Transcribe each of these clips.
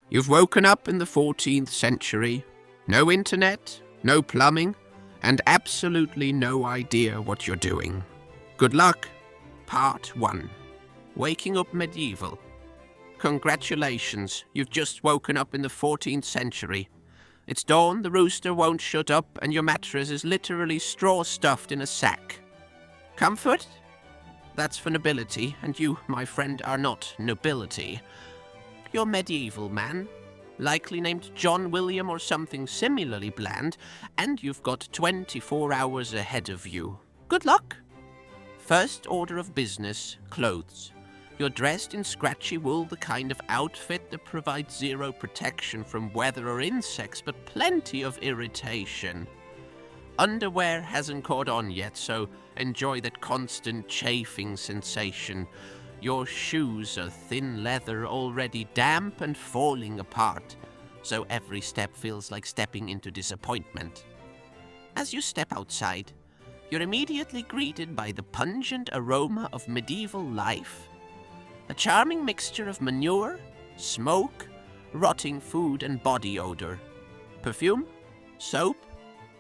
You've woken up in the 14th century. No internet, no plumbing, and absolutely no idea what you're doing. Good luck. Part 1. Waking up medieval. Congratulations, you've just woken up in the 14th century. It's dawn, the rooster won't shut up, and your mattress is literally straw stuffed in a sack. Comfort? That's for nobility, and you, my friend, are not nobility. You're medieval, man. Likely named John William or something similarly bland, and you've got 24 hours ahead of you. Good luck. First order of business, clothes. You're dressed in scratchy wool, the kind of outfit that provides zero protection from weather or insects, but plenty of irritation. Underwear hasn't caught on yet, so enjoy that constant chafing sensation. Your shoes are thin leather, already damp and falling apart, so every step feels like stepping into disappointment. As you step outside, you're immediately greeted by the pungent aroma of medieval life. A charming mixture of manure, smoke, rotting food and body odor. Perfume? Soap?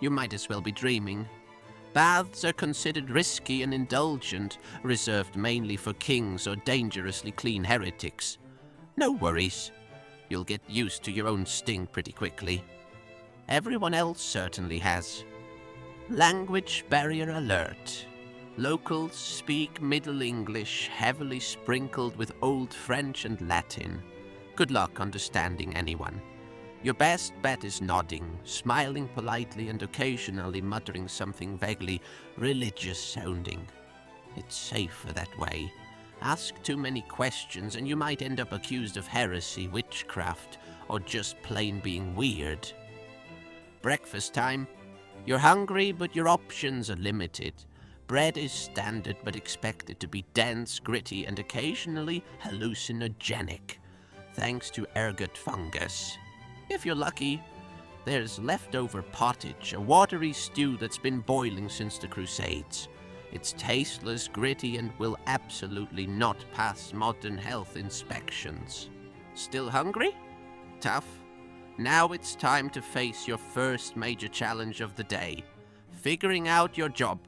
You might as well be dreaming. Baths are considered risky and indulgent, reserved mainly for kings or dangerously clean heretics. No worries. You'll get used to your own stink pretty quickly. Everyone else certainly has. Language barrier alert. Locals speak Middle English, heavily sprinkled with Old French and Latin. Good luck understanding anyone. Your best bet is nodding, smiling politely and occasionally muttering something vaguely religious-sounding. It's safer that way. Ask too many questions and you might end up accused of heresy, witchcraft, or just plain being weird. Breakfast time. You're hungry, but your options are limited. Bread is standard, but expected to be dense, gritty, and occasionally hallucinogenic, thanks to ergot fungus. If you're lucky, there's leftover pottage, a watery stew that's been boiling since the Crusades. It's tasteless, gritty, and will absolutely not pass modern health inspections. Still hungry? Tough. Now it's time to face your first major challenge of the day, figuring out your job.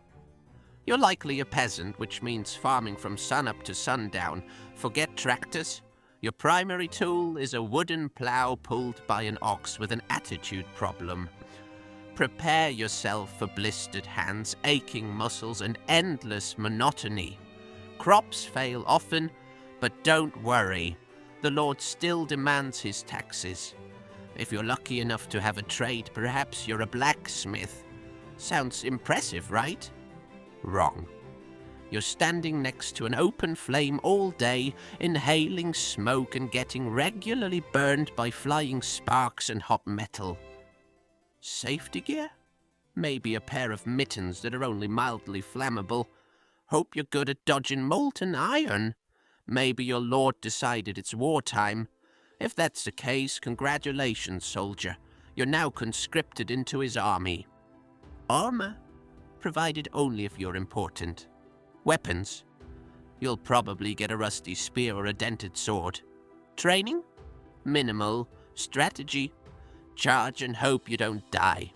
You're likely a peasant, which means farming from sunup to sundown. Forget tractors. Your primary tool is a wooden plow pulled by an ox with an attitude problem. Prepare yourself for blistered hands, aching muscles, and endless monotony. Crops fail often, but don't worry. The Lord still demands his taxes. If you're lucky enough to have a trade, perhaps you're a blacksmith. Sounds impressive, right? Wrong. You're standing next to an open flame all day, inhaling smoke and getting regularly burned by flying sparks and hot metal. Safety gear? Maybe a pair of mittens that are only mildly flammable. Hope you're good at dodging molten iron. Maybe your lord decided it's wartime. If that's the case, congratulations, soldier. You're now conscripted into his army. Armor? Provided only if you're important. Weapons. You'll probably get a rusty spear or a dented sword. Training? Minimal. Strategy? Charge and hope you don't die.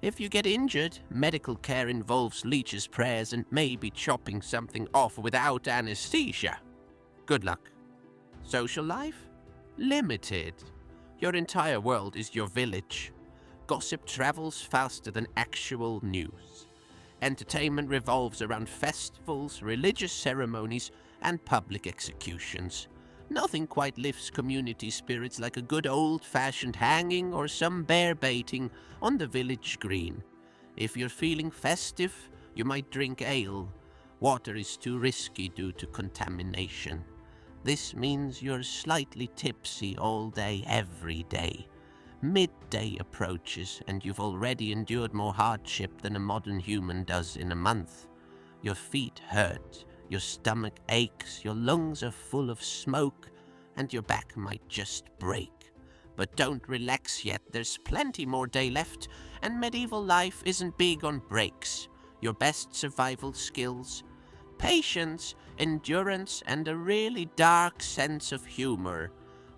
If you get injured, medical care involves leeches' prayers and maybe chopping something off without anesthesia. Good luck. Social life? Limited. Your entire world is your village. Gossip travels faster than actual news. Entertainment revolves around festivals, religious ceremonies, and public executions. Nothing quite lifts community spirits like a good old-fashioned hanging or some bear baiting on the village green. If you're feeling festive, you might drink ale. Water is too risky due to contamination. This means you're slightly tipsy all day, every day. Midday approaches, and you've already endured more hardship than a modern human does in a month. Your feet hurt, your stomach aches, your lungs are full of smoke, and your back might just break. But don't relax yet, there's plenty more day left, and medieval life isn't big on breaks. Your best survival skills: patience, endurance, and a really dark sense of humor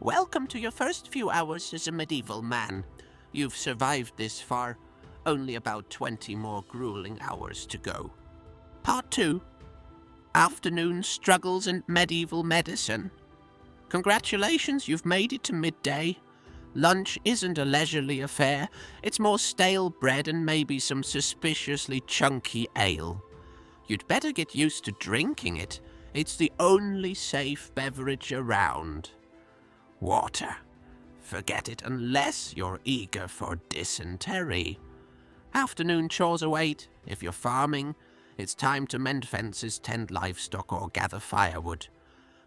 Welcome to your first few hours as a medieval man. You've survived this far. Only about 20 more grueling hours to go. Part 2. Afternoon struggles and medieval medicine. Congratulations, you've made it to midday. Lunch isn't a leisurely affair. It's more stale bread and maybe some suspiciously chunky ale. You'd better get used to drinking it. It's the only safe beverage around. Water. Forget it unless you're eager for dysentery. Afternoon chores await. If you're farming, it's time to mend fences, tend livestock, or gather firewood.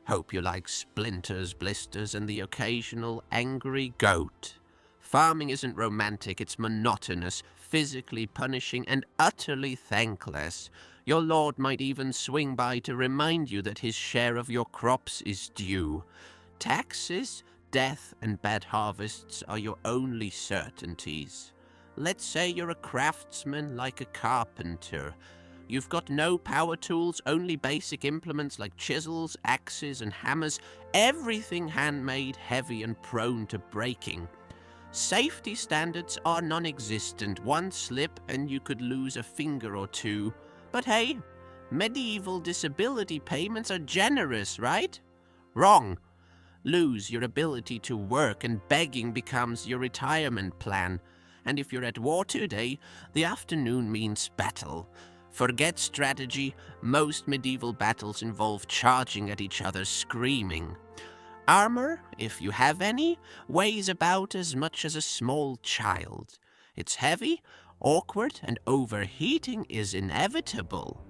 Hope you like splinters, blisters, and the occasional angry goat. Farming isn't romantic, it's monotonous, physically punishing, and utterly thankless. Your lord might even swing by to remind you that his share of your crops is due. Taxes, death, and bad harvests are your only certainties. Let's say you're a craftsman like a carpenter. You've got no power tools, only basic implements like chisels, axes, and hammers, everything handmade, heavy, and prone to breaking. Safety standards are non-existent. One slip and you could lose a finger or two. But hey, medieval disability payments are generous, right? Wrong. Lose your ability to work and begging becomes your retirement plan. And if you're at war today, the afternoon means battle. Forget strategy. Most medieval battles involve charging at each other, screaming. Armor, if you have any, weighs about as much as a small child. It's heavy, awkward, and overheating is inevitable.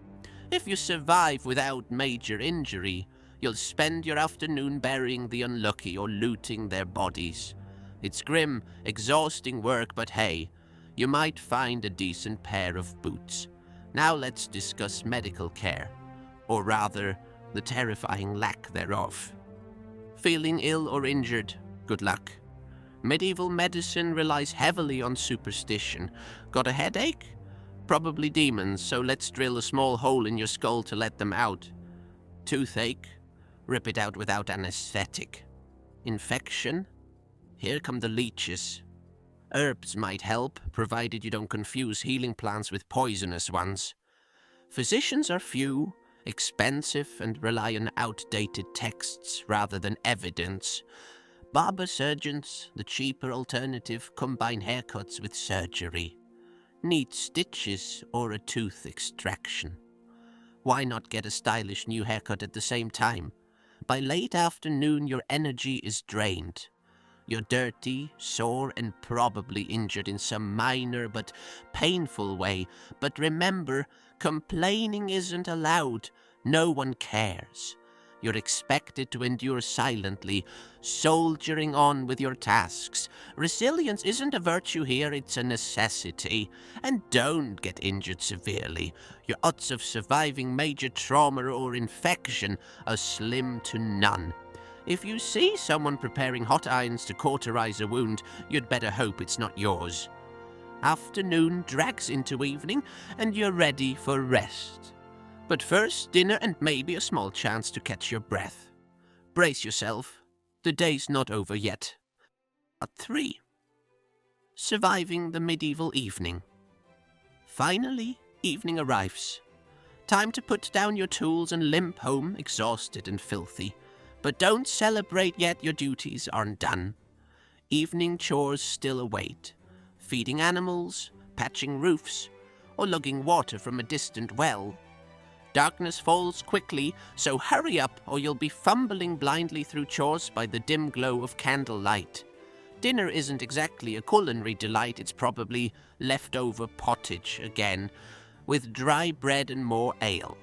If you survive without major injury, you'll spend your afternoon burying the unlucky or looting their bodies. It's grim, exhausting work, but hey, you might find a decent pair of boots. Now let's discuss medical care, or rather, the terrifying lack thereof. Feeling ill or injured? Good luck. Medieval medicine relies heavily on superstition. Got a headache? Probably demons, so let's drill a small hole in your skull to let them out. Toothache? Rip it out without anesthetic. Infection? Here come the leeches. Herbs might help, provided you don't confuse healing plants with poisonous ones. Physicians are few, expensive, and rely on outdated texts rather than evidence. Barber surgeons, the cheaper alternative, combine haircuts with surgery. Need stitches or a tooth extraction. Why not get a stylish new haircut at the same time? By late afternoon, your energy is drained. You're dirty, sore, and probably injured in some minor but painful way. But remember, complaining isn't allowed. No one cares. You're expected to endure silently, soldiering on with your tasks. Resilience isn't a virtue here, it's a necessity. And don't get injured severely. Your odds of surviving major trauma or infection are slim to none. If you see someone preparing hot irons to cauterize a wound, you'd better hope it's not yours. Afternoon drags into evening, and you're ready for rest. But first, dinner and maybe a small chance to catch your breath. Brace yourself. The day's not over yet. Part 3. Surviving the medieval evening. Finally, evening arrives. Time to put down your tools and limp home, exhausted and filthy. But don't celebrate yet, your duties aren't done. Evening chores still await. Feeding animals, patching roofs, or lugging water from a distant well. Darkness falls quickly, so hurry up or you'll be fumbling blindly through chores by the dim glow of candlelight. Dinner isn't exactly a culinary delight, it's probably leftover pottage again, with dry bread and more ale.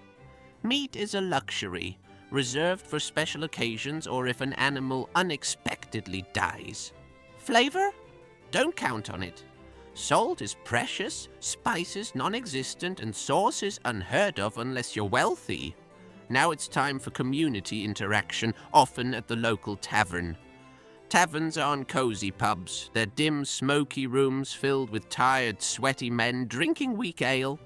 Meat is a luxury, reserved for special occasions or if an animal unexpectedly dies. Flavor? Don't count on it. Salt is precious, spices non-existent, and sauce is unheard of unless you're wealthy. Now it's time for community interaction, often at the local tavern. Taverns aren't cozy pubs. They're dim, smoky rooms filled with tired, sweaty men drinking weak ale.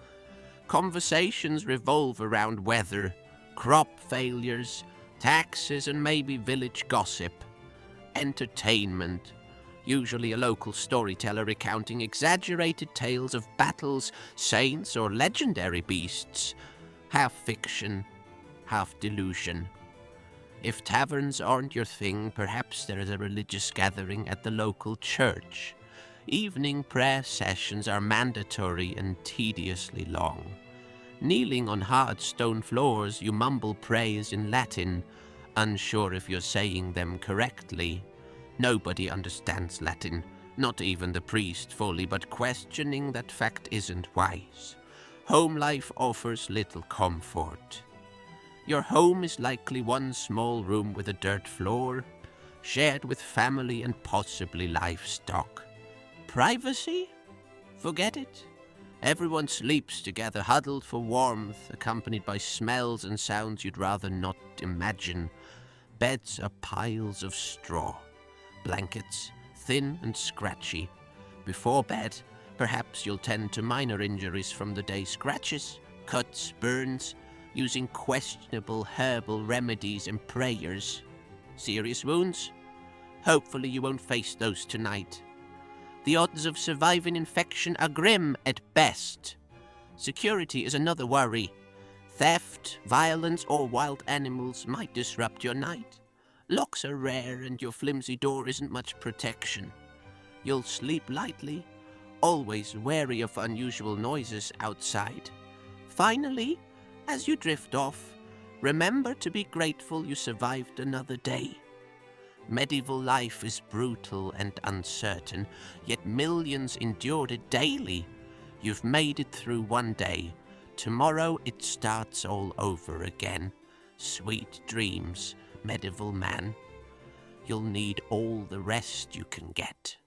Conversations revolve around weather, crop failures, taxes, and maybe village gossip. entertainment, usually a local storyteller recounting exaggerated tales of battles, saints, or legendary beasts, half fiction, half delusion. If taverns aren't your thing, perhaps there is a religious gathering at the local church. Evening prayer sessions are mandatory and tediously long. Kneeling on hard stone floors, you mumble prayers in Latin, unsure if you're saying them correctly. Nobody understands Latin, not even the priest fully, but questioning that fact isn't wise. Home life offers little comfort. Your home is likely one small room with a dirt floor, shared with family and possibly livestock. Privacy? Forget it. Everyone sleeps together, huddled for warmth, accompanied by smells and sounds you'd rather not imagine. Beds are piles of straw. Blankets, thin and scratchy. Before bed, perhaps you'll tend to minor injuries from the day: scratches, cuts, burns, using questionable herbal remedies and prayers. Serious wounds? Hopefully you won't face those tonight. The odds of surviving infection are grim at best. Security is another worry. Theft, violence, or wild animals might disrupt your night. Locks are rare and your flimsy door isn't much protection. You'll sleep lightly, always wary of unusual noises outside. Finally, as you drift off, remember to be grateful you survived another day. Medieval life is brutal and uncertain, yet millions endured it daily. You've made it through one day. Tomorrow it starts all over again. Sweet dreams, medieval man. You'll need all the rest you can get.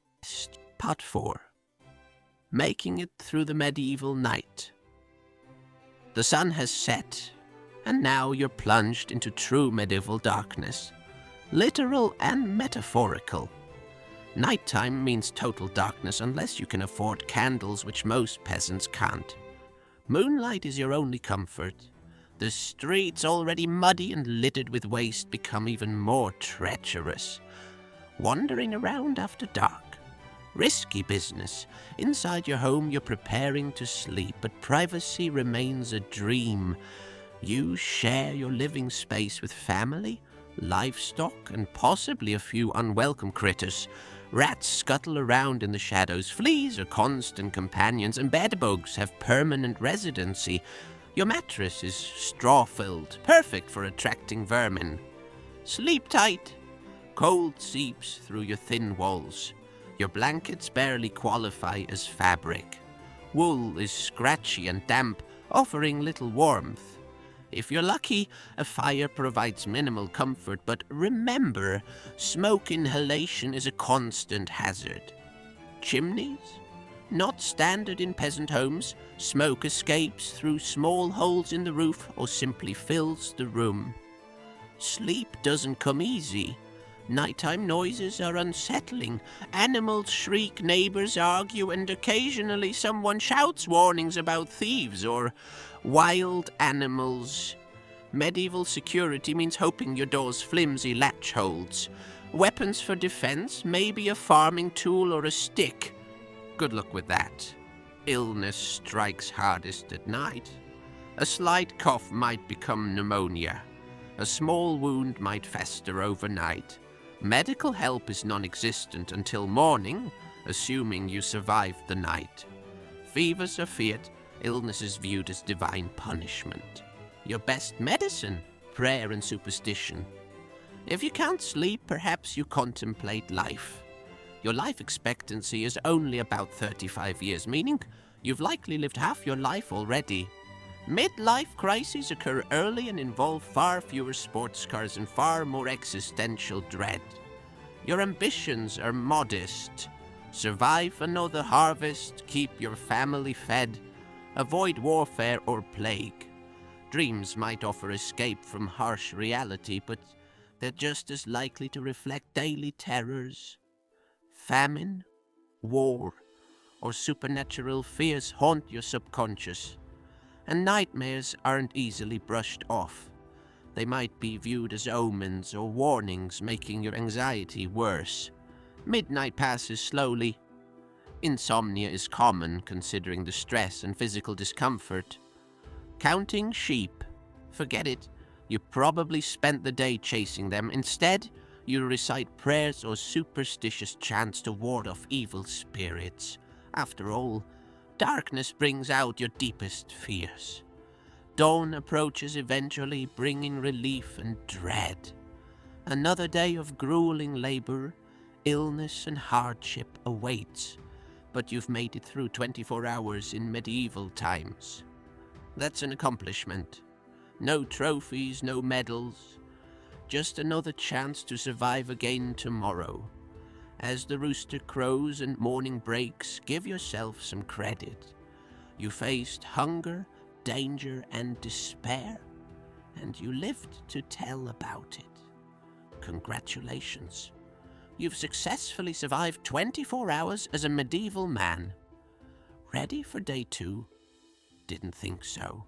Part 4. Making it through the medieval night. The sun has set, and now you're plunged into true medieval darkness. Literal and metaphorical. Nighttime means total darkness unless you can afford candles, which most peasants can't. Moonlight is your only comfort. The streets, already muddy and littered with waste, become even more treacherous. Wandering around after dark. Risky business. Inside your home you're preparing to sleep, but privacy remains a dream. You share your living space with family, livestock, and possibly a few unwelcome critters. Rats scuttle around in the shadows, fleas are constant companions, and bedbugs have permanent residency. Your mattress is straw-filled, perfect for attracting vermin. Sleep tight. Cold seeps through your thin walls. Your blankets barely qualify as fabric. Wool is scratchy and damp, offering little warmth. If you're lucky, a fire provides minimal comfort, but remember, smoke inhalation is a constant hazard. Chimneys? Not standard in peasant homes. Smoke escapes through small holes in the roof or simply fills the room. Sleep doesn't come easy. Nighttime noises are unsettling. Animals shriek, neighbors argue, and occasionally someone shouts warnings about thieves or wild animals. Medieval security means hoping your door's flimsy latch holds. Weapons for defense, maybe a farming tool or a stick. Good luck with that. Illness strikes hardest at night. A slight cough might become pneumonia. A small wound might fester overnight. Medical help is non-existent until morning, assuming you survived the night. Fevers are feared, illness is viewed as divine punishment. Your best medicine, prayer and superstition. If you can't sleep, perhaps you contemplate life. Your life expectancy is only about 35 years, meaning you've likely lived half your life already. Midlife crises occur early and involve far fewer sports cars and far more existential dread. Your ambitions are modest. Survive another harvest, keep your family fed, avoid warfare or plague. Dreams might offer escape from harsh reality, but they're just as likely to reflect daily terrors. Famine, war, or supernatural fears haunt your subconscious. And nightmares aren't easily brushed off. They might be viewed as omens or warnings, making your anxiety worse. Midnight passes slowly. Insomnia is common considering the stress and physical discomfort. Counting sheep. Forget it. You probably spent the day chasing them. Instead, you recite prayers or superstitious chants to ward off evil spirits. After all, darkness brings out your deepest fears. Dawn approaches eventually, bringing relief and dread. Another day of grueling labor, illness and hardship awaits, but you've made it through 24 hours in medieval times. That's an accomplishment. No trophies, no medals, just another chance to survive again tomorrow. As the rooster crows and morning breaks, give yourself some credit. You faced hunger, danger, and despair, and you lived to tell about it. Congratulations. You've successfully survived 24 hours as a medieval man. Ready for day 2? Didn't think so.